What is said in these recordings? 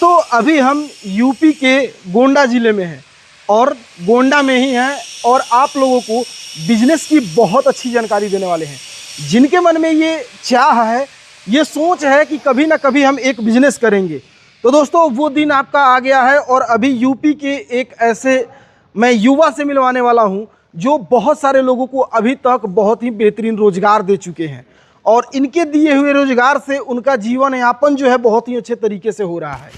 दोस्तों अभी हम यूपी के गोंडा ज़िले में हैं और गोंडा में ही हैं और आप लोगों को बिजनेस की बहुत अच्छी जानकारी देने वाले हैं। जिनके मन में ये चाह है, ये सोच है कि कभी ना कभी हम एक बिज़नेस करेंगे, तो दोस्तों वो दिन आपका आ गया है। और अभी यूपी के एक ऐसे मैं युवा से मिलवाने वाला हूँ जो बहुत सारे लोगों को अभी तक बहुत ही बेहतरीन रोज़गार दे चुके हैं और इनके दिए हुए रोज़गार से उनका जीवन यापन जो है बहुत ही अच्छे तरीके से हो रहा है।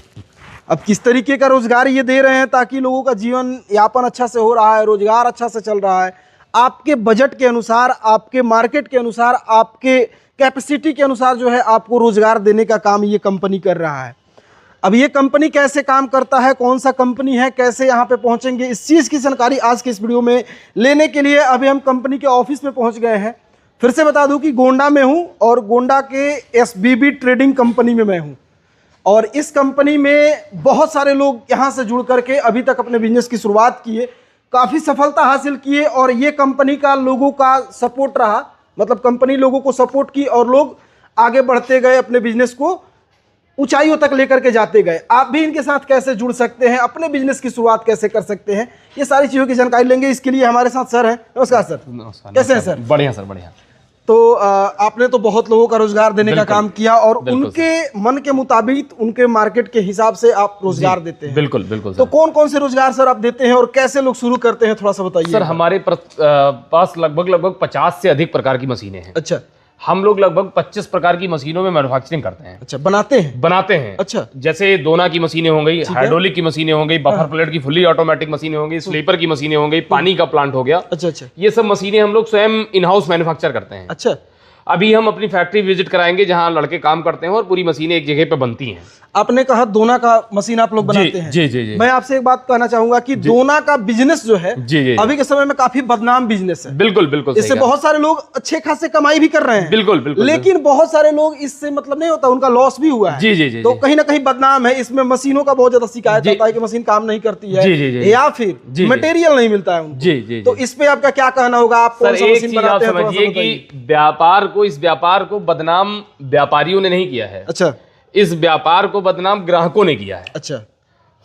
अब किस तरीके का रोज़गार ये दे रहे हैं ताकि लोगों का जीवन यापन अच्छा से हो रहा है, रोज़गार अच्छा से चल रहा है, आपके बजट के अनुसार, आपके मार्केट के अनुसार, आपके कैपेसिटी के अनुसार जो है आपको रोज़गार देने का काम ये कंपनी कर रहा है। अब ये कंपनी कैसे काम करता है, कौन सा कंपनी है, कैसे यहाँ पे पहुँचेंगे, इस चीज़ की जानकारी आज के इस वीडियो में लेने के लिए अभी हम कंपनी के ऑफिस में पहुँच गए हैं। फिर से बता दूं कि गोंडा में हूं और गोंडा के एसबीबी ट्रेडिंग कंपनी में मैं हूं और इस कंपनी में बहुत सारे लोग यहां से जुड़ करके अभी तक अपने बिजनेस की शुरुआत किए, काफ़ी सफलता हासिल किए और ये कंपनी का लोगों का सपोर्ट रहा, मतलब कंपनी लोगों को सपोर्ट की और लोग आगे बढ़ते गए, अपने बिजनेस को ऊंचाइयों तक लेकर के जाते गए। आप भी इनके साथ कैसे जुड़ सकते हैं, अपने बिजनेस की शुरुआत कैसे कर सकते हैं, ये सारी चीज़ों की जानकारी लेंगे। इसके लिए हमारे साथ सर हैं। नमस्कार सर। नमस्कार। कैसे हैं सर? बढ़िया सर, बढ़िया। तो आपने तो बहुत लोगों का रोजगार देने का काम किया और उनके मन के मुताबिक, उनके मार्केट के हिसाब से आप रोजगार देते हैं। बिल्कुल बिल्कुल। तो कौन कौन से रोजगार सर आप देते हैं और कैसे लोग शुरू करते हैं, थोड़ा सा बताइए। सर हमारे पास लगभग 50 से अधिक प्रकार की मशीनें हैं। अच्छा। हम लोग लगभग 25 प्रकार की मशीनों में मैन्युफैक्चरिंग करते हैं। अच्छा, बनाते हैं। अच्छा। जैसे दोना की मशीनें हो गई, हाइड्रोलिक की मशीनें हो गई, बफर प्लेट की फुल्ली ऑटोमेटिक मशीनें हो गई, स्लीपर की मशीनें हो गई, पानी का प्लांट हो गया। अच्छा अच्छा। ये सब मशीनें हम लोग स्वयं इन हाउस मैन्युफैक्चर करते हैं। अच्छा। अभी हम अपनी फैक्ट्री विजिट कराएंगे जहां लड़के काम करते हैं और पूरी मशीनें एक जगह पे बनती हैं। आपने कहा दोना का मशीन आप लोग बनाते हैं। जी जी जी। मैं आपसे एक बात कहना चाहूंगा कि दोना का बिजनेस जो है जी अभी के समय में काफी बदनाम बिजनेस है। बिल्कुल बिल्कुल। इससे बहुत सारे लोग अच्छे खासे कमाई भी कर रहे हैं। बिल्कुल बिल्कुल। लेकिन बहुत सारे लोग इससे मतलब नहीं होता, उनका लॉस भी हुआ है। जी जी जी। तो कहीं ना कहीं बदनाम है। इसमें मशीनों का बहुत ज्यादा शिकायत आता है कि मशीन काम नहीं करती है। जी जी जी। या फिर मटेरियल नहीं मिलता है उनको। जी जी। तो इस पे आपका क्या कहना होगा? आप कौन सा मशीन बनाते हैं? समझिए कि इस व्यापार को बदनाम व्यापारियों ने नहीं किया है। अच्छा। इस व्यापार को बदनाम ग्राहकों ने किया है। अच्छा।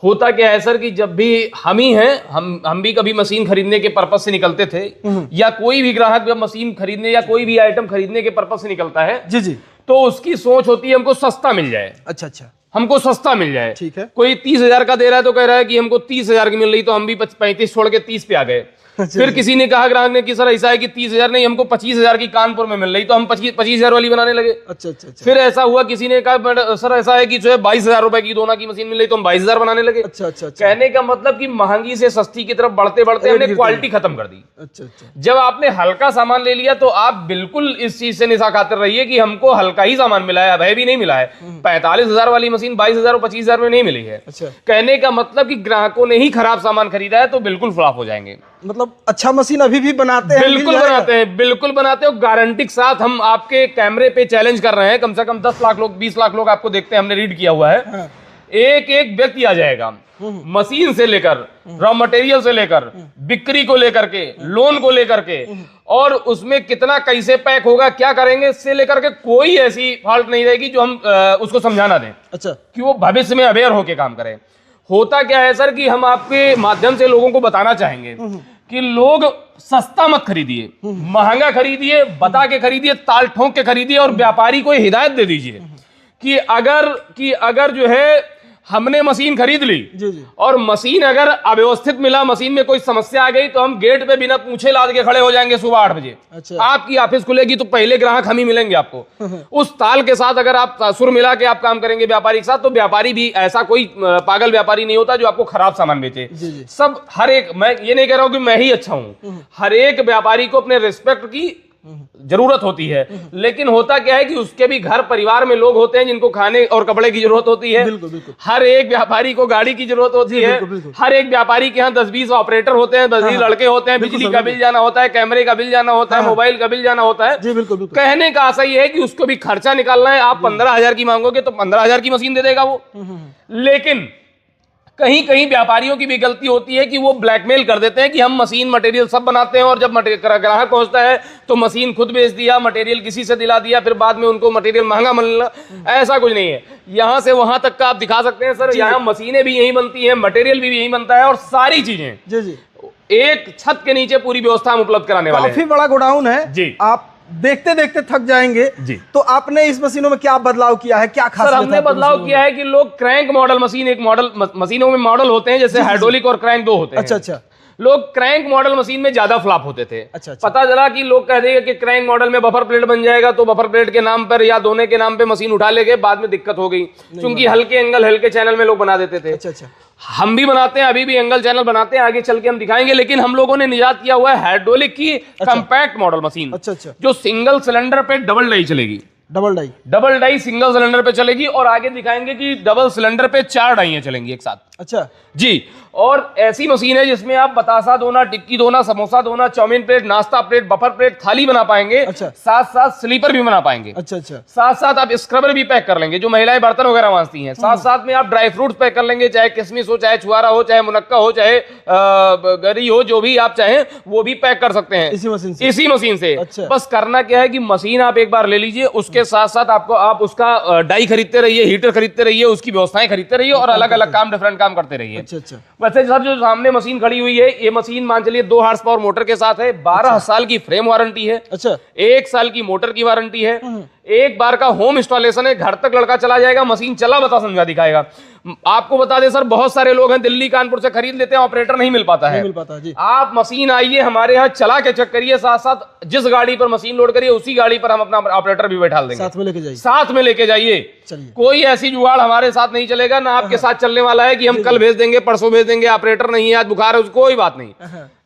होता क्या है सर कि जब भी हम ही हैं, हम भी कभी मशीन खरीदने के पर्पस से निकलते थे या कोई भी ग्राहक जब मशीन खरीदने या कोई भी आइटम खरीदने के पर्पस से निकलता है जी जी, तो उसकी सोच होती है हमको सस्ता मिल जाए। अच्छा अच्छा, हमको सस्ता मिल जाए। ठीक है। कोई 30,000 का दे रहा है तो कह रहा है कि हमको 30,000 की मिल रही, तो हम भी 35 छोड़ के 30 पे आ गए। फिर किसी ने कहा, ग्राहक ने, कि सर ऐसा है कि 30,000 नहीं, हमको 25,000 की कानपुर में मिल रही, तो हम 25,000 वाली बनाने लगे। अच्छा अच्छा अच्छा। फिर ऐसा हुआ, किसी ने कहा सर ऐसा है कि जो है 22,000 रुपए की दोना की मशीन मिल रही, तो हम 22,000 बनाने लगे। अच्छा अच्छा अच्छा। कहने का मतलब कि महंगी से सस्ती की तरफ बढ़ते बढ़ते हमने क्वालिटी खत्म कर दी। अच्छा अच्छा। जब आपने हल्का सामान ले लिया तो आप बिल्कुल इस चीज से निशा खातिर रहिए कि हमको हल्का ही सामान मिला है, अभय भी नहीं मिला है। 45,000 वाली मशीन 22,000 और 25,000 में नहीं मिली है। अच्छा। कहने का मतलब कि ग्राहकों ने ही खराब सामान खरीदा है तो बिल्कुल फ्लॉप हो जाएंगे। मतलब अच्छा मशीन अभी भी बनाते हैं? बिल्कुल बनाते हैं, बिल्कुल बनाते हैं। गारंटी के साथ हम आपके कैमरे पे चैलेंज कर रहे हैं। कम से कम 10 लाख लोग, 20 लाख लोग आपको देखते हैं, हमने रीड किया हुआ है। हाँ। एक एक व्यक्ति आ जाएगा, मशीन से लेकर, रॉ मटेरियल से लेकर, बिक्री को लेकर के, लोन को लेकर के, और उसमें कितना कैसे पैक होगा, क्या करेंगे, इससे लेकर के कोई ऐसी फॉल्ट नहीं रहेगी जो हम उसको समझाना दें। अच्छा। कि वो भविष्य में अवेयर होकर काम करें। होता क्या है सर कि हम आपके माध्यम से लोगों को बताना चाहेंगे कि लोग सस्ता मत खरीदिए, महंगा खरीदिए, बता के खरीदिए, ताल ठोक के खरीदिए और व्यापारी को हिदायत दे दीजिए कि अगर जो है हमने मशीन खरीद ली जी जी, और मशीन अगर अव्यवस्थित मिला, मशीन में कोई समस्या आ गई, तो हम गेट पे बिना पूछे लाद के खड़े हो जाएंगे सुबह 8 बजे। अच्छा। आपकी ऑफिस खुलेगी तो पहले ग्राहक हम ही मिलेंगे आपको। उस ताल के साथ अगर आप सुर मिला के आप काम करेंगे व्यापारी के साथ, तो व्यापारी भी ऐसा कोई पागल व्यापारी नहीं होता जो आपको खराब सामान बेचे। सब, हर एक, मैं ये नहीं कह रहा हूं कि मैं ही अच्छा हूं, हर एक व्यापारी को अपने रिस्पेक्ट की जरूरत होती है। लेकिन होता क्या है कि उसके भी घर परिवार में लोग होते हैं जिनको खाने और कपड़े की जरूरत होती है। बिल्कुल बिल्कुल। हर एक व्यापारी को गाड़ी की जरूरत होती है। बिल्कुल, बिल्कुल। हर एक व्यापारी के यहाँ 10-20 ऑपरेटर होते हैं, 10-20 लड़के होते हैं, बिजली का बिल जाना होता है, कैमरे का बिल जाना होता है, मोबाइल का बिल जाना होता है। जी बिल्कुल बिल्कुल। कहने का आशा ये है कि उसको भी खर्चा निकालना है। आप 15,000 की मांगोगे तो 15,000 की मशीन दे देगा वो। लेकिन कहीं कहीं व्यापारियों की भी गलती होती है कि वो ब्लैकमेल कर देते हैं कि हम मशीन मटेरियल सब बनाते हैं, और जब ग्राहक पहुंचता है तो मशीन खुद बेच दिया, मटेरियल किसी से दिला दिया, फिर बाद में उनको मटेरियल महंगा मिलना। ऐसा कुछ नहीं है, यहाँ से वहां तक का आप दिखा सकते हैं सर। यहाँ मशीनें भी यही बनती हैं, मटेरियल भी यही बनता है, और सारी चीजें जी जी एक छत के नीचे पूरी व्यवस्था हम उपलब्ध कराने वाले हैं। काफी बड़ा गोडाउन है जी। आप देखते देखते थक जाएंगे जी। तो आपने इस मशीनों में क्या बदलाव किया है, क्या खासियत सर हमने है आपकी बदलाव मशीनों किया है कि लोग क्रैंक मॉडल मशीन, एक मॉडल मशीनों में मॉडल होते हैं, जैसे हाइड्रोलिक और क्रैंक दो होते हैं। अच्छा अच्छा लोग क्रैंक मॉडल मशीन में ज्यादा फ्लॉप होते थे। अच्छा अच्छा पता चला कि लोग कह देंगे कि क्रैंक मॉडल में बफर प्लेट बन जाएगा, तो बफर प्लेट के नाम पर या दोने के नाम पे मशीन उठा लेके बाद में दिक्कत हो गई, क्योंकि हल्के एंगल हल्के चैनल में लोग बना देते थे। अच्छा अच्छा हम भी बनाते हैं, अभी भी एंगल चैनल बनाते हैं, आगे चल के हम दिखाएंगे, लेकिन हम लोगों ने निजात किया हुआ है हाइड्रोलिक की कंपैक्ट मॉडल मशीन, अच्छा अच्छा जो सिंगल सिलेंडर पे डबल डाई चलेगी। डबल डाई सिंगल सिलेंडर पे चलेगी, और आगे दिखाएंगे कि डबल सिलेंडर पे 4 डाइयां चलेंगी एक साथ। अच्छा जी। और ऐसी मशीन है जिसमें आप बतासा दोना, टिक्की दोना, समोसा दोना, चाउमीन प्लेट, नाश्ता प्लेट, बफर प्लेट, थाली बना पाएंगे। अच्छा। साथ साथ स्लीपर भी बना पाएंगे। अच्छा अच्छा साथ साथ आप स्क्रबर भी पैक कर लेंगे, जो महिलाएं बर्तन वगैरह मांजती हैं। साथ साथ में आप ड्राई फ्रूट्स पैक कर लेंगे, चाहे किशमिश हो, चाहे छुआरा हो, चाहे मुनक्का हो, चाहे गरी हो, जो भी आप चाहें वो भी पैक कर सकते हैं इसी मशीन से। इसी मशीन से। अच्छा। बस करना क्या है कि मशीन आप एक बार ले लीजिए, उसके साथ साथ आपको आप उसका डाई खरीदते रहिए, हीटर खरीदते रहिए, उसकी व्यवस्थाएं खरीदते रहिए, और अलग अलग काम डिफरेंट काम करते रहिए। अच्छा अच्छा वैसे सर जो सामने मशीन खड़ी हुई है, ये मशीन मान चलिए 2 हॉर्स पावर मोटर के साथ है, 12 साल की फ्रेम वारंटी है। अच्छा 1 साल की मोटर की वारंटी है। एक बार का होम इंस्टॉलेशन है, घर तक लड़का चला जाएगा, मशीन चला बता समझा दिखाएगा। आपको बता दें सर, बहुत सारे लोग हैं दिल्ली कानपुर से खरीद लेते हैं, ऑपरेटर नहीं मिल पाता है। मिल पाता जी। आप मशीन आइए हमारे यहाँ, चला के चेक करिए, साथ साथ जिस गाड़ी पर मशीन लोड करिए उसी गाड़ी पर हम अपना ऑपरेटर भी बैठा देंगे। साथ में लेके जाइए। साथ में लेके जाइए। चलिए। कोई ऐसी जुगाड़ हमारे साथ नहीं चलेगा, ना आपके साथ चलने वाला है कि हम कल भेज देंगे, परसों भेज देंगे, ऑपरेटर नहीं है, आज बुखार है, कोई बात नहीं।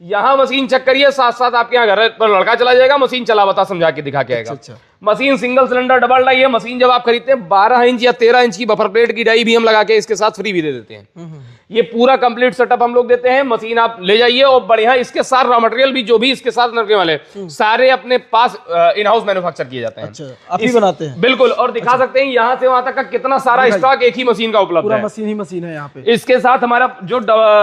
यहाँ मशीन चेक करिए, साथ साथ आपके यहाँ घर पर लड़का चला जाएगा, मशीन चला बता समझा के दिखा के आएगा। अच्छा। Machine single cylinder double die है। मशीन जब आप खरीदते हैं 12 इंच या 13 इंच की बफर प्लेट की डाई भी हम लगा के इसके साथ फ्री भी दे देते हैं। ये पूरा कंप्लीट सेटअप हम लोग देते हैं। मशीन आप ले जाइए, और बढ़िया इसके साथ रॉ मटेरियल भी जो भी इसके साथ लगने वाले सारे अपने पास इन हाउस मैन्युफैक्चर किए जाते हैं। अच्छा आप ही बनाते हैं? बिल्कुल। और दिखा सकते हैं यहाँ से वहां तक का कितना सारा स्टॉक एक ही मशीन का उपलब्ध है। मशीन ही मशीन है यहाँ पे। इसके साथ हमारा जो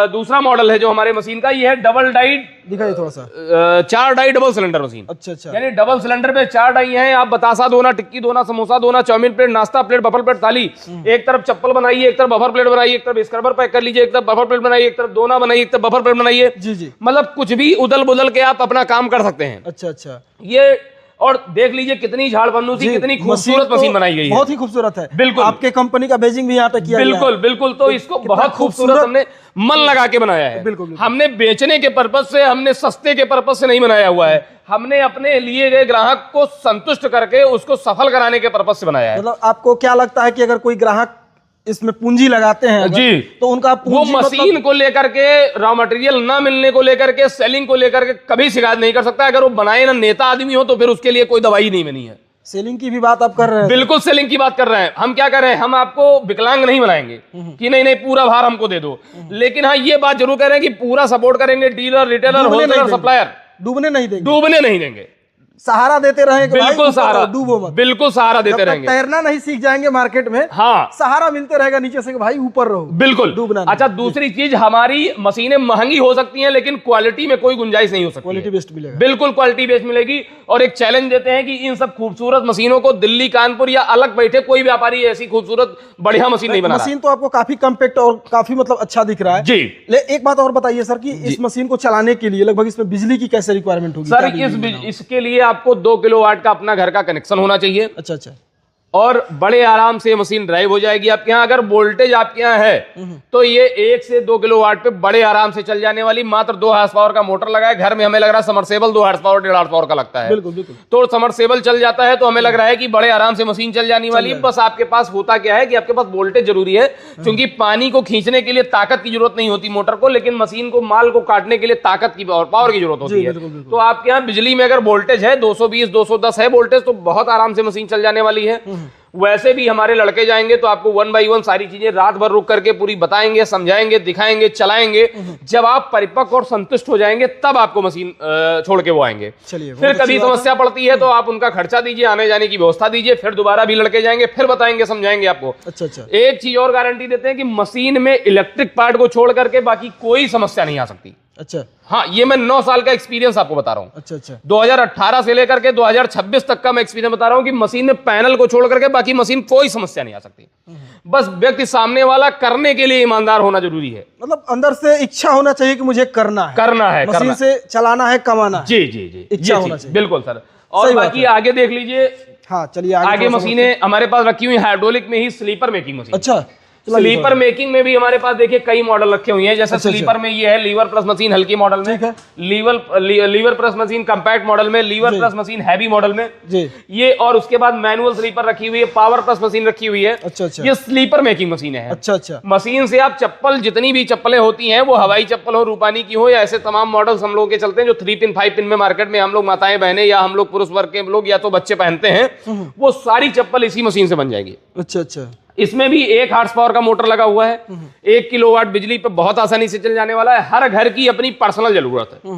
दूसरा मॉडल है जो हमारे मशीन का, ये है डबल डाई, दिखाइए थोड़ा सा। 4 डाई डबल सिलेंडर मशीन। अच्छा अच्छा यानी डबल सिलेंडर पे 4 डाई हैं। आप बतासा दोना, टिक्की दोना, समोसा दोना, चाउमीन प्लेट, नाश्ता प्लेट, बफर प्लेट, थाली, एक तरफ चप्पल बनाइए, एक तरफ बफर प्लेट बनाइए, एक तरफ स्क्रबर पैक कर लीजिए, एक तरफ बफर प्लेट बनाइए, एक तरफ दोना बनाइए, एक तरफ बफर प्लेट बनाइए। जी जी। मतलब कुछ भी उदल बुदल के आप अपना काम कर सकते हैं। अच्छा अच्छा। ये और देख लीजिए कितनी झाड़ पन्नू सी, कितनी खूबसूरत मशीन बनाई गई है। बहुत ही खूबसूरत है। बिल्कुल। आपके कंपनी का बेजिंग भी यहाँ पे किया गया है। बिल्कुल बिल्कुल। तो इसको बहुत खूबसूरत हमने मन लगा के बनाया है। बिल्कुल। हमने बेचने के पर्पज से, हमने सस्ते के पर्पज से नहीं बनाया हुआ है। हमने अपने लिए गए ग्राहक को संतुष्ट करके उसको सफल कराने के पर्पज से बनाया है। मतलब आपको क्या लगता है कि अगर कोई ग्राहक इसमें पूंजी लगाते हैं जी, तो उनका वो मशीन को लेकर के, रॉ मटेरियल ना मिलने को लेकर के, सेलिंग को लेकर के कभी शिकायत नहीं कर सकता। अगर वो बनाए ना नेता आदमी हो तो फिर उसके लिए कोई दवाई नहीं बनी है। सेलिंग की भी बात आप कर रहे हैं? बिल्कुल सेलिंग की बात कर रहे हैं। हम क्या कर रहे हैं, हम आपको विकलांग नहीं बनाएंगे कि नहीं नहीं पूरा भार हमको दे दो, लेकिन हाँ ये बात जरूर कह रहे हैं कि पूरा सपोर्ट करेंगे। डीलर, रिटेलर, होलसेलर, सप्लायर डूबने नहीं देंगे। डूबने नहीं देंगे। सहारा देते रहेंगे। बिल्कुल सहारा, डूबो मत। बिल्कुल सहारा देते रहेंगे। तैरना नहीं सीख जाएंगे मार्केट में, हाँ सहारा मिलते रहेगा नीचे से कि भाई ऊपर रहो। बिल्कुल। डूबना। अच्छा दूसरी चीज, हमारी मशीनें महंगी हो सकती हैं लेकिन क्वालिटी में कोई गुंजाइश नहीं हो सकती। क्वालिटी बेस्ड मिलेगा। बिल्कुल क्वालिटी बेस्ड मिलेगी। और एक चैलेंज देते हैं कि इन सब खूबसूरत मशीनों को दिल्ली, कानपुर या अलग बैठे कोई व्यापारी ऐसी खूबसूरत बढ़िया मशीन नहीं बना रहा। मशीन तो आपको काफी कम्पैक्ट और काफी मतलब अच्छा दिख रहा है जी। एक बात और बताइए सर कि इस मशीन को चलाने के लिए लगभग इसमें बिजली की कैसे रिक्वायरमेंट होगी? सर इसके लिए आपको 2 किलोवाट का अपना घर का कनेक्शन होना चाहिए। अच्छा अच्छा। और बड़े आराम से मशीन ड्राइव हो जाएगी आपके यहाँ। अगर वोल्टेज आपके यहाँ है तो ये 1 से 2 किलोवाट पे बड़े आराम से चल जाने वाली। मात्र 2 हॉर्स पावर का मोटर लगा है घर में, हमें लग रहा है submersible 2 horse power 1.5 horse power का लगता है। बिल्कुल बिल्कुल। तो समरसेबल चल जाता है तो हमें लग रहा है कि बड़े आराम से मशीन चल जाने वाली है। बस आपके पास होता क्या है कि आपके पास वोल्टेज जरूरी है, क्योंकि पानी को खींचने के लिए ताकत की जरूरत नहीं होती मोटर को, लेकिन मशीन को, माल को काटने के लिए ताकत की और पावर की जरूरत होती है। तो आपके यहाँ बिजली में अगर वोल्टेज है 220 210 है वोल्टेज, तो बहुत आराम से मशीन चल जाने वाली है। वैसे भी हमारे लड़के जाएंगे तो आपको 1 बाय 1 सारी चीजें रात भर रुक करके पूरी बताएंगे, समझाएंगे, दिखाएंगे, चलाएंगे। जब आप परिपक्व और संतुष्ट हो जाएंगे तब आपको मशीन छोड़ के वो आएंगे। चलिए, फिर कभी समस्या पड़ती है तो आप उनका खर्चा दीजिए, आने जाने की व्यवस्था दीजिए, फिर दोबारा भी लड़के जाएंगे, फिर बताएंगे, समझाएंगे आपको। अच्छा। एक चीज और गारंटी देते हैं कि मशीन में इलेक्ट्रिक पार्ट को छोड़ करके बाकी कोई समस्या नहीं आ सकती। अच्छा। हाँ, ये मैं 9 साल का एक्सपीरियंस आपको बता रहा हूँ। अच्छा। 2018 से लेकर के 2026 तक का मैं एक्सपीरियंस बता रहा हूँ कि मशीन में पैनल को छोड़ करके बाकी मशीन कोई समस्या नहीं आ सकती। बस व्यक्ति सामने वाला करने के लिए ईमानदार होना जरूरी है। मतलब अंदर से इच्छा होना चाहिए कि मुझे करना है, मशीन से चलाना है, कमाना है। जी, इच्छा होना चाहिए। बिल्कुल सर। और बाकी आगे देख लीजिए। हाँ, चलिए आगे मशीनें हमारे पास रखी हुई हाइड्रोलिक में ही स्लीपर मेकिंग मशीन। अच्छा। स्लीपर मेकिंग में भी हमारे पास देखिए कई मॉडल रखे हुए हैं। जैसे स्लीपर में ये है लीवर प्लस मशीन हल्की मॉडल में, lever plus machine compact model में, lever plus machine heavy model में जी। ये और उसके बाद मैनुअल स्लीपर रखी हुई है, पावर प्लस मशीन रखी हुई है। अच्छा। ये स्लीपर मेकिंग मशीन है। अच्छा। मशीन से आप चप्पल, जितनी भी चप्पलें होती हैं, वो हवाई चप्पल हो, रूपानी की हो, या ऐसे तमाम मॉडल्स हम लोग के चलते हैं जो 3 पिन 5 पिन में मार्केट में हम लोग माताएं बहनें या हम लोग पुरुष वर्ग के लोग या तो बच्चे पहनते हैं, वो सारी चप्पल इसी मशीन से बन जाएगी। अच्छा। इसमें भी 1 हॉर्स पावर का मोटर लगा हुआ है, 1 किलोवाट बिजली पे बहुत आसानी से चल जाने वाला है। हर घर की अपनी पर्सनल जरूरत है,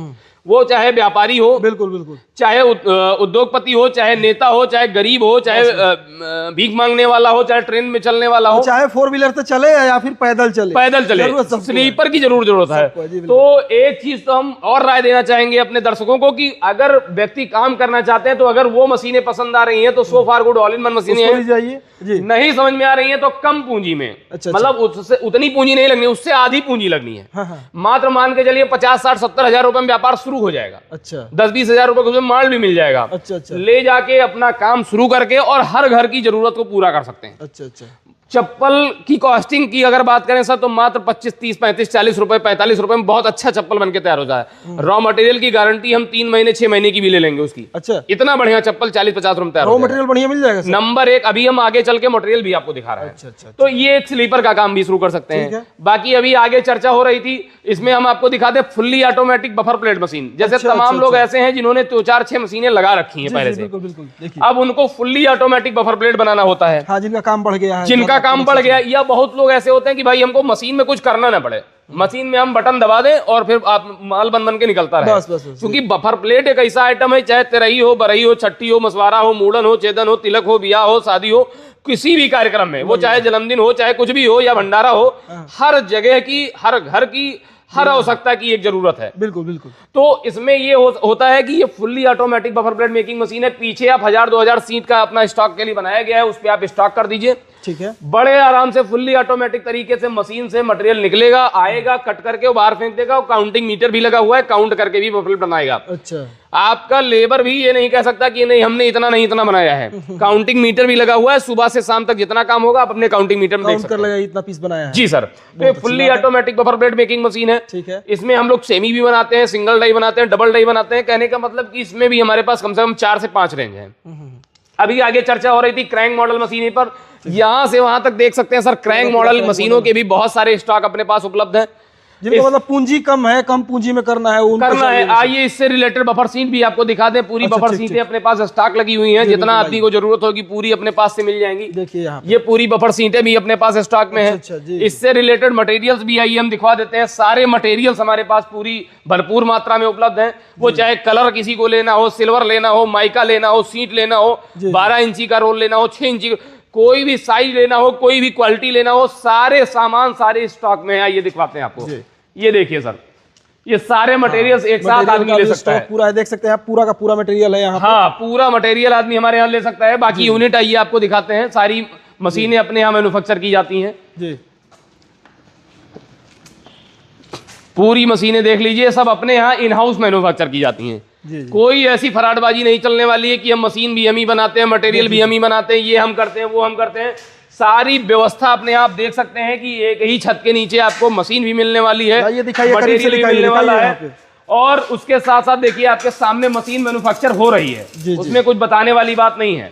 वो चाहे व्यापारी हो, बिल्कुल, चाहे उद्योगपति हो, चाहे नेता हो, चाहे गरीब हो, चाहे भीख मांगने वाला हो, चाहे ट्रेन में चलने वाला हो, चाहे 4 व्हीलर से चले या फिर पैदल चले, स्लीपर की जरूरत है। तो एक चीज तो हम और राय देना चाहेंगे अपने दर्शकों को कि अगर व्यक्ति काम करना चाहते हैं तो अगर वो मशीनें पसंद आ रही हैं तो सो फार गुड ऑल इन वन मशीनें हैं। नहीं समझ में आ रही है तो कम पूंजी में, मतलब उससे उतनी पूंजी नहीं लगनी, उससे आधी पूंजी लगनी है। मात्र मान के चलिए 50, 60, 70 हजार रुपए में व्यापार शुरू हो जाएगा। अच्छा। 10-20 हजार रुपए का माल भी मिल जाएगा। अच्छा। ले जाके अपना काम शुरू करके और हर घर की जरूरत को पूरा कर सकते हैं। अच्छा। चप्पल की कॉस्टिंग की अगर बात करें सर तो मात्र 25, 30, 35, 40 रुपए, 45 रुपए में बहुत अच्छा चप्पल बनके तैयार हो जाए। रॉ मटेरियल की गारंटी हम 3 महीने 6 महीने की भी ले लेंगे उसकी। अच्छा। इतना बढ़िया चप्पल 40-50 रुपए तैयार। रॉ मटेरियल बढ़िया मिल जाएगा सर। नंबर 1, अभी हम आगे चल के मटेरियल भी आपको दिखा रहे हैं। अच्छा। तो ये एक स्लीपर का काम भी शुरू कर सकते हैं। बाकी अभी आगे चर्चा हो रही थी, इसमें हम आपको दिखा दें fully automatic buffer plate machine. जैसे तमाम लोग ऐसे हैं जिन्होंने 2-4-6 मशीनें लगा रखी है पहले से, अब उनको फुल्ली ऑटोमेटिक बफर प्लेट बनाना होता है। जिनका काम बढ़ गया या बहुत लोग ऐसे होते हैं कि भाई हमको मशीन में कुछ करना ना पड़े, मशीन में हम बटन दबा दें और फिर आप माल बन के निकलता रहे। बस। क्योंकि बफर प्लेट एक ऐसा आइटम है, चाहे तेरही हो, बरही हो, छठी हो, मसवारा हो, मूड़न हो, चेदन हो, तिलक हो, ब्याह हो, शादी हो, किसी भी कार्यक्रम में, वो चाहे जन्मदिन हो, चाहे कुछ भी हो या भंडारा हो, हर जगह की, हर घर की, हर आवश्यकता की एक जरूरत है। बिल्कुल। तो इसमें ये होता है कि ये fully automatic buffer plate making machine है। पीछे आप 1000-2000 सीट का अपना स्टॉक के लिए बनाया गया है, उस पर आप स्टॉक कर दीजिए। ठीक है। बड़े आराम से फुल्ली ऑटोमेटिक तरीके से मशीन से मटेरियल निकलेगा, आएगा, कट करके वो बाहर फेंक देगा। काउंटिंग मीटर भी लगा हुआ है, काउंट करके भी बफर प्लेट बनाएगा। अच्छा। आपका लेबर भी ये नहीं कह सकता कि नहीं हमने इतना नहीं इतना बनाया है। काउंटिंग मीटर भी लगा हुआ है, सुबह से शाम तक जितना काम होगा आप अपने काउंटिंग मीटर में देख सकते हैं इतना पीस बनाया है। जी सर। तो fully automatic buffer plate making machine है। ठीक है। इसमें हम लोग सेमी भी बनाते हैं, सिंगल डाई बनाते हैं, डबल डाई बनाते हैं। कहने का मतलब कि इसमें भी हमारे पास कम से कम 4 से 5 रेंज है। अभी आगे चर्चा हो रही थी क्रैंक मॉडल मशीन पर, यहां से वहां तक देख सकते हैं सर। क्रैंक मॉडल मशीनों के भी बहुत सारे स्टॉक अपने पास उपलब्ध हैं। जिनको मतलब पूंजी कम है, कम पूंजी में करना है। आइए इससे रिलेटेड बफर सीट भी आपको दिखा दें। पूरी बफर सीटें अपने पास स्टॉक लगी हुई हैं, जितना आदमी को जरूरत होगी पूरी अपने पास से मिल जाएंगी। देखिए यहाँ ये पूरी बफर सीटें भी अपने पास स्टॉक में है। इससे रिलेटेड मटेरियल्स भी आइए हम दिखा देते हैं। सारे मटेरियल्स हमारे पास पूरी भरपूर मात्रा में उपलब्ध है। वो चाहे कलर किसी को लेना हो, सिल्वर लेना हो, माइका लेना हो, सीट लेना हो, 12 इंची का रोल लेना हो, 6 इंची, कोई भी साइज लेना हो, कोई भी क्वालिटी लेना हो, सारे सामान सारे स्टॉक में है। ये दिखवाते हैं आपको। ये देखिए सर, ये सारे मटेरियल्स एक साथ आदमी ले सकता है। पूरा देख सकते हैं आप, पूरा का पूरा मटेरियल है यहाँ। हाँ, पूरा मटेरियल आदमी हमारे यहाँ ले सकता है। बाकी यूनिट आइए आपको दिखाते हैं। सारी मशीनें अपने यहाँ मैन्युफैक्चर की जाती हैं जी। पूरी मशीनें देख लीजिए, सब अपने यहाँ इन हाउस मैन्युफैक्चर की जाती हैं। कोई ऐसी फराडबाजी नहीं चलने वाली है कि हम मशीन भी हम ही बनाते हैं, मटेरियल भी हम ही बनाते हैं, ये हम करते हैं, वो हम करते हैं। सारी व्यवस्था अपने आप देख सकते हैं कि एक ही छत के नीचे आपको मशीन भी मिलने वाली है, मटेरियल भी मिलने वाला है, और उसके साथ साथ देखिए आपके सामने मशीन मैन्युफैक्चर हो रही है। उसमें कुछ बताने वाली बात नहीं है,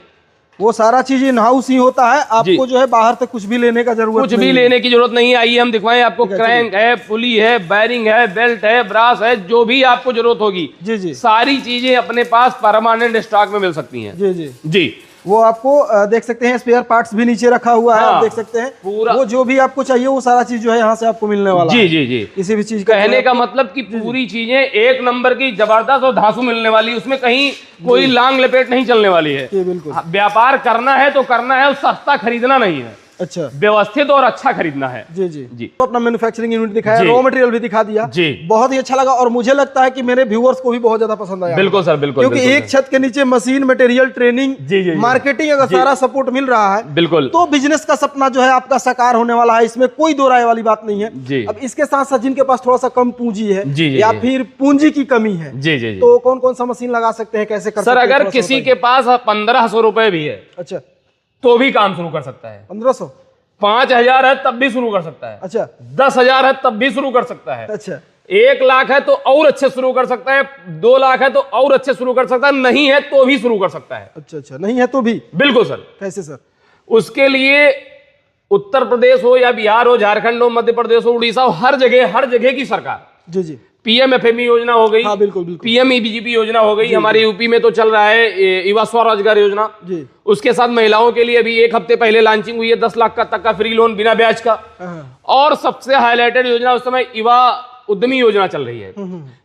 वो सारा चीज इन हाउस ही होता है। आपको जो है बाहर से कुछ भी लेने का जरूरत, कुछ भी लेने की जरूरत नहीं है। आइए हम दिखवाएं आपको। क्रैंक है, पुली है, बैरिंग है, बेल्ट है, ब्रास है, जो भी आपको जरूरत होगी जी सारी चीजें अपने पास परमानेंट स्टॉक में मिल सकती हैं। जी। वो आपको देख सकते हैं स्पेयर पार्ट्स भी नीचे रखा हुआ है, आप देख सकते हैं पूरा वो जो भी आपको चाहिए वो सारा चीज जो है यहाँ से आपको मिलने वाला जी है। जी जी। किसी भी चीज का कहने का मतलब कि पूरी चीजें एक नंबर की जबरदस्त और धांसू मिलने वाली, उसमें कहीं कोई लांग लपेट नहीं चलने वाली है। जी बिल्कुल। व्यापार करना है तो करना है, और सस्ता खरीदना नहीं है, अच्छा व्यवस्थित और अच्छा खरीदना है। जी जी जी। तो अपना मैन्युफैक्चरिंग यूनिट दिखाया, जी। रॉ मटेरियल भी दिखा दिया जी। बहुत ही अच्छा लगा, और मुझे लगता है कि मेरे व्यूअर्स को भी बहुत ज्यादा पसंद आया। बिल्कुल सर, बिल्कुल, क्योंकि बिल्कुल एक छत के नीचे मशीन, मटेरियल, ट्रेनिंग, जी, जी, जी। मार्केटिंग अगर सारा सपोर्ट मिल रहा है बिल्कुल, तो बिजनेस का सपना जो है आपका साकार होने वाला है, इसमें कोई दो राय वाली बात नहीं है। जी। अब इसके साथ साथ जिनके पास थोड़ा सा कम पूंजी है जी, जी, या जी। फिर पूंजी की कमी है, जी जी जी। तो कौन कौन सा मशीन लगा सकते हैं, कैसे कर सर सकते हैं, अगर थोड़ा सा किसी बताइए। के पास 1500 रुपए भी है अच्छा तो भी काम शुरू कर सकता है, 1500, 5000 है तब भी शुरू कर सकता है, अच्छा 10,000 है तब भी शुरू कर सकता है, अच्छा 1 लाख है तो और अच्छे शुरू कर सकता है, 2 लाख है तो और अच्छे शुरू कर सकता है, नहीं है तो भी शुरू कर सकता है। अच्छा अच्छा, नहीं है तो भी बिल्कुल सर। कैसे सर? उसके लिए उत्तर प्रदेश हो या बिहार हो, झारखंड हो, मध्य प्रदेश हो, उड़ीसा हो, हर जगह की सरकार, जी जी पीएमएफएमई योजना हो गई, हाँ बिल्कुल बिल्कुल, पीएमईबीजीपी योजना हो गई, हमारे यूपी में तो चल रहा है युवा स्वरोजगार योजना। जी उसके साथ महिलाओं के लिए अभी 1 हफ्ते पहले लॉन्चिंग हुई है 10 लाख तक का फ्री लोन बिना ब्याज का। हाँ, और सबसे हाईलाइटेड योजना उस समय युवा उद्यमी योजना चल रही है,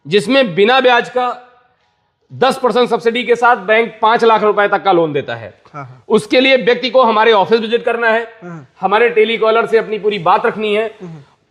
जिसमें बिना ब्याज का 10% सब्सिडी के साथ बैंक 5 लाख रुपए तक का लोन देता है। हाँ, हाँ, उसके लिए व्यक्ति को हमारे ऑफिस विजिट करना है, हाँ, हमारे टेलीकॉलर से अपनी पूरी बात रखनी है,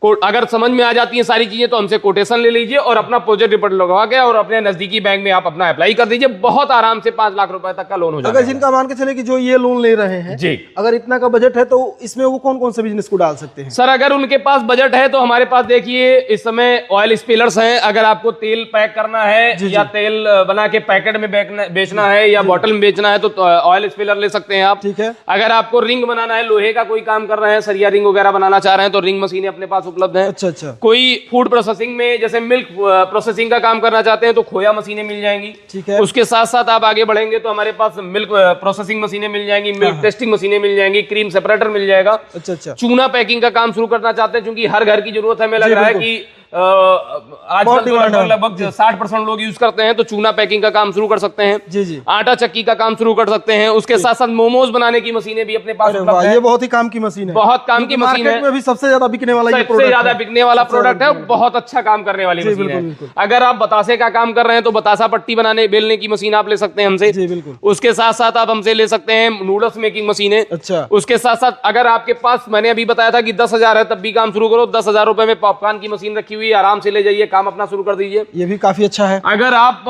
अगर समझ में आ जाती है सारी चीजें तो हमसे कोटेशन ले लीजिए और अपना प्रोजेक्ट रिपोर्ट लगवा के और अपने नजदीकी बैंक में आप अपना अप्लाई कर दीजिए, बहुत आराम से 5 लाख रुपए तक का लोन हो जाएगा। अगर जिनका मान के चले कि जो ये लोन ले रहे हैं जी, अगर इतना का बजट है तो इसमें वो कौन कौन से बिजनेस को डाल सकते हैं? सर अगर उनके पास बजट है तो हमारे पास देखिए इस समय ऑयल स्पिलर्स हैं, अगर आपको तेल पैक करना है या तेल बना के पैकेट में बेचना है या बॉटल में बेचना है तो ऑयल स्पिलर ले सकते हैं आप। ठीक है। अगर आपको रिंग बनाना है, लोहे का कोई काम कर रहे हैं, सरिया रिंग वगैरह बनाना चाह रहे हैं तो रिंग मशीनें अपने पास उपलब्ध है। अच्छा अच्छा, कोई फूड प्रोसेसिंग में जैसे मिल्क प्रोसेसिंग का काम करना चाहते हैं तो खोया मशीनें मिल जाएंगी। ठीक है। उसके साथ साथ आप आगे बढ़ेंगे तो हमारे पास मिल्क प्रोसेसिंग मशीनें मिल जाएंगी, मिल्क टेस्टिंग मशीनें मिल जाएंगी, क्रीम सेपरेटर मिल जाएगा। अच्छा अच्छा, चूना पैकिंग का काम शुरू करना चाहते हैं क्योंकि हर घर की जरूरत है, हमें लग रहा है कि आजकल तो लगभग 60% लोग यूज करते हैं, तो चूना पैकिंग का काम शुरू कर सकते हैं। जी जी, आटा चक्की का काम शुरू कर सकते हैं। उसके साथ साथ मोमोज बनाने की मशीनें भी अपने पास अरे उपलब्ध वाह, है। ये बहुत ही काम की मशीन है, बहुत काम की मशीन मार्केट है, में भी सबसे ज्यादा बिकने वाला ये सबसे प्रोडक्ट ज्यादा है। बिकने वाला प्रोडक्ट है, बहुत अच्छा काम करने वाली मशीन बिल्कुल, है। बिल्कुल। अगर आप बतासे का काम कर रहे हैं तो बतासा पट्टी बनाने बेलने की मशीन आप ले सकते हैं हमसे। जी बिल्कुल। उसके साथ साथ आप हमसे ले सकते हैं नूडल्स मेकिंग मशीनें। अच्छा, उसके साथ साथ अगर आपके पास, मैंने अभी बताया था कि 10,000 है तब भी काम शुरू करो, 10,000 रुपए में पॉपकॉर्न की मशीन रखी हुई है, आराम से ले जाइए, काम अपना शुरू कर दीजिए। ये भी काफी अच्छा है। अगर आप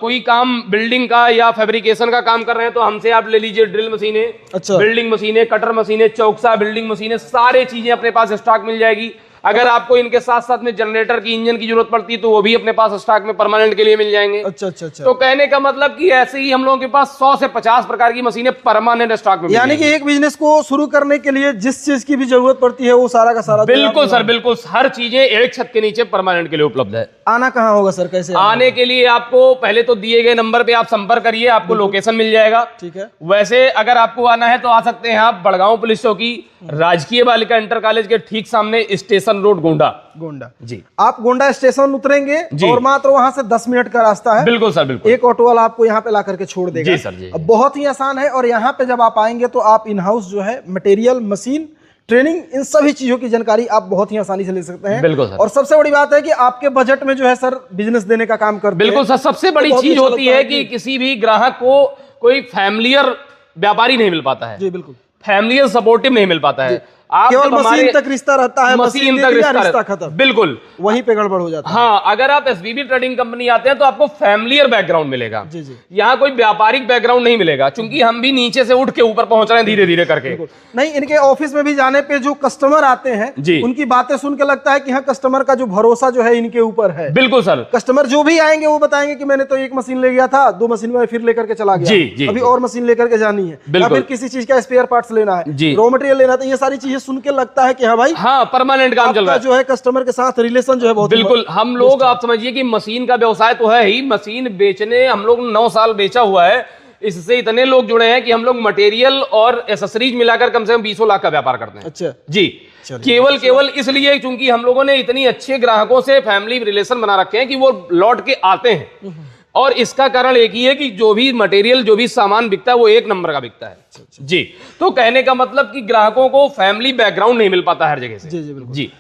कोई काम बिल्डिंग का या फैब्रिकेशन का काम कर रहे हैं तो हमसे आप ले लीजिए ड्रिल मशीनें, अच्छा, बिल्डिंग मशीनें, कटर मशीनें, चौकसा बिल्डिंग मशीनें, सारी चीजें अपने पास स्टॉक मिल जाएगी। अगर आपको इनके साथ साथ में जनरेटर की, इंजन की जरूरत पड़ती है तो वो भी अपने पास स्टॉक में परमानेंट के लिए मिल जाएंगे। अच्छा अच्छा अच्छा, तो कहने का मतलब कि ऐसे ही हम लोगों के पास 100 से 50 प्रकार की मशीनें परमानेंट स्टॉक में मिल यानी कि जाएंगी। एक बिजनेस को शुरू करने के लिए जिस चीज की भी जरूरत पड़ती है वो सारा का सारा बिल्कुल सर, बिल्कुल हर चीजें एक छत के नीचे परमानेंट के लिए उपलब्ध है। आना कहाँ होगा सर, कैसे आने के लिए आपको पहले तो दिए गए नंबर पे आप संपर्क करिए, आपको लोकेशन मिल जाएगा। ठीक है। वैसे अगर आपको आना है तो आ सकते हैं आप बड़गांव पुलिस चौकी, राजकीय बालिका इंटर कॉलेज के ठीक सामने, स्टेशन रोड गोंडा। गोंडा जी, आप गोंडा स्टेशन उतरेंगे और मात्र वहां से 10 मिनट का रास्ता है। बिल्कुल सर, बिल्कुल। एक ऑटो वाला आपको यहाँ पे ला करके छोड़ देगा। जी सर, जी। अब बहुत ही आसान है, और यहाँ पे जब आप आएंगे तो आप इन हाउस जो है मटेरियल, मशीन, ट्रेनिंग, इन सभी चीजों की जानकारी आप बहुत ही आसानी से ले सकते हैं। बिल्कुल सर। और सबसे बड़ी बात है कि आपके बजट में जो है सर बिजनेस देने का काम करते हैं। बिल्कुल सर, सबसे बड़ी बहुत ही चीज अच्छा होती लगता है कि किसी भी ग्राहक को कोई फैमिलियर व्यापारी नहीं मिल पाता है, जी बिल्कुल, फैमिलियर सपोर्टिव नहीं मिल पाता है। आप केवल जब हमारे मशीन तक रिश्ता रहता है, मशीन दे तक दिया, रिश्ता रिश्ता खत्म, बिल्कुल वहीं पे गड़बड़ हो जाता है। हाँ, अगर आप एसबीबी ट्रेडिंग कंपनी आते हैं तो आपको फैमिलियर बैकग्राउंड मिलेगा। जी जी, यहाँ कोई व्यापारिक बैकग्राउंड नहीं मिलेगा, क्योंकि हम भी नीचे से उठ के ऊपर पहुंच रहे हैं धीरे धीरे करके। नहीं, इनके ऑफिस में भी जाने पे जो कस्टमर आते हैं जी, उनकी बातें सुन के लगता है कि हाँ, कस्टमर का जो भरोसा जो है इनके ऊपर है। बिल्कुल सर। कस्टमर जो भी आएंगे वो बताएंगे कि मैंने तो एक मशीन ले गया था, 2 मशीन में फिर लेकर के चला गया, जी, जी, अभी जी। और मशीन लेकर के जानी है, या फिर किसी चीज का स्पेयर पार्ट्स लेना है, जी, रॉ मटेरियल लेना है, तो ये सारी चीजें सुन के लगता है कि हाँ भाई, हाँ, परमानेंट काम चल रहा है जो है कस्टमर के साथ रिलेशन जो है बहुत बिल्कुल। हम लोग, आप समझिए कि मशीन का व्यवसाय तो है ही, मशीन बेचने हम लोग 9 साल बेचा हुआ है, इससे इतने लोग जुड़े हैं कि हम लोग मटेरियल और एसेसरीज मिलाकर कम से कम 20 लाख का व्यापार करते हैं। अच्छा जी, केवल इसलिए क्योंकि हम लोगों ने इतनी अच्छे ग्राहकों से फैमिली रिलेशन बना रखे हैं कि वो लौट के आते हैं। और इसका कारण एक ही है कि जो भी मटेरियल, जो भी सामान बिकता है वो एक नंबर का बिकता है। जी, तो कहने का मतलब कि ग्राहकों को फैमिली बैकग्राउंड नहीं मिल पाता हर जगह से। जी जी बिल्कुल। जी,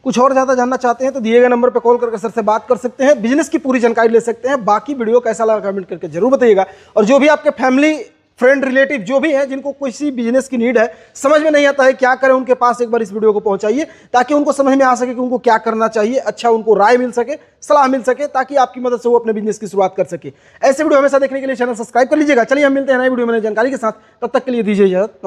कुछ और ज़्यादा जानना चाहते हैं तो दिए गए नंबर पर कॉल करके सर से बात कर सकते हैं, बिजनेस की पूरी जानकारी ले सकते हैं। बाकी वीडियो कैसा लगा कमेंट करके जरूर बताइएगा। और जो भी आपके फैमिली, फ्रेंड, रिलेटिव जो भी है जिनको किसी बिजनेस की नीड है, समझ में नहीं आता है क्या करें, उनके पास एक बार इस वीडियो को पहुंचाइए ताकि उनको समझ में आ सके कि उनको क्या करना चाहिए, अच्छा उनको राय मिल सके, सलाह मिल सके, ताकि आपकी मदद से वो अपने बिजनेस की शुरुआत कर सके। ऐसे वीडियो हमेशा देखने के लिए चैनल सब्सक्राइब कर लीजिएगा। चलिए हम मिलते हैं नई वीडियो में नई जानकारी के साथ, तब तक के लिए दीजिए इजाजत।